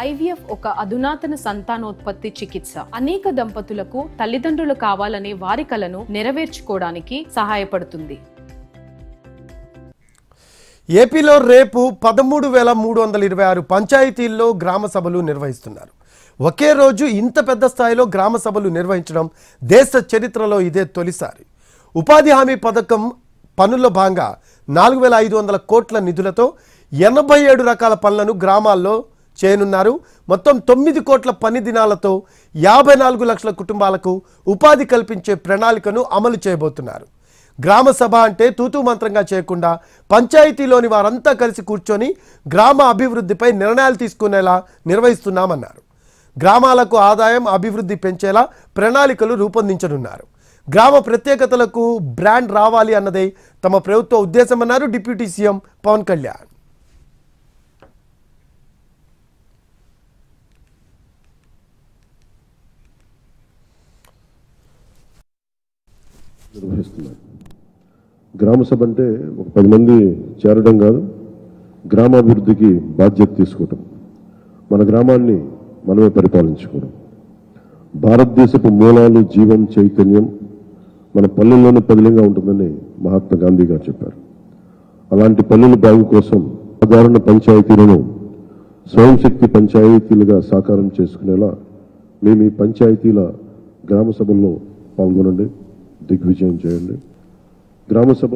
IVF ఒక అధునాతన సంతానోత్పత్తి చికిత్స. అనేక దంపతులకు తల్లిదండ్రులు కావాలనే వారి కలను నెరవేర్చుకోవడానికి సహాయపడుతుంది. ఏపీలో రేపు 13,326 పంచాయతీల్లో గ్రామ సభలు నిర్వహిస్తున్నారు. ఒకే రోజు ఇంత పెద్ద స్థాయిలో గ్రామ సభలు నిర్వహించడం దేశ చరిత్రలో ఇదే తొలిసారి. ఉపాధి హామీ పథకం పనుల్లో భాగంగా 4,500 కోట్ల నిధులతో 87 రకాల పనులను గ్రామాల్లో చేయనున్నారు. మొత్తం 9 కోట్ల పని దినాలతో 54 లక్షల కుటుంబాలకు ఉపాధి కల్పించే ప్రణాళికను అమలు చేయబోతున్నారు. గ్రామ సభ అంటే తూతూ మంత్రంగా చేయకుండా పంచాయతీలోని వారంతా కలిసి కూర్చొని గ్రామ అభివృద్ధిపై నిర్ణయాలు తీసుకునేలా నిర్వహిస్తున్నామన్నారు. గ్రామాలకు ఆదాయం అభివృద్ధి పెంచేలా ప్రణాళికలు రూపొందించనున్నారు. గ్రామ ప్రత్యేకతలకు బ్రాండ్ రావాలి అన్నదే తమ ప్రభుత్వ ఉద్దేశమన్నారు డిప్యూటీ సీఎం పవన్ కళ్యాణ్. నిర్వహిస్తున్నారు. గ్రామ సభ అంటే ఒక 10 మంది చేరడం కాదు, గ్రామాభివృద్ధికి బాధ్యత తీసుకోవటం, మన గ్రామాన్ని మనమే పరిపాలించుకోవడం. భారతదేశపు మూలాలు, జీవం, చైతన్యం మన పల్లెల్లోనే పదిలంగా ఉంటుందని మహాత్మా గాంధీ గారు చెప్పారు. అలాంటి పల్లెల బాగు కోసం సాధారణ పంచాయతీలను స్వయం శక్తి పంచాయతీలుగా సాకారం చేసుకునేలా మేము ఈ పంచాయతీల గ్రామ సభల్లో పాల్గొనండి, దిగ్విజయం చేయండి. గ్రామ సభ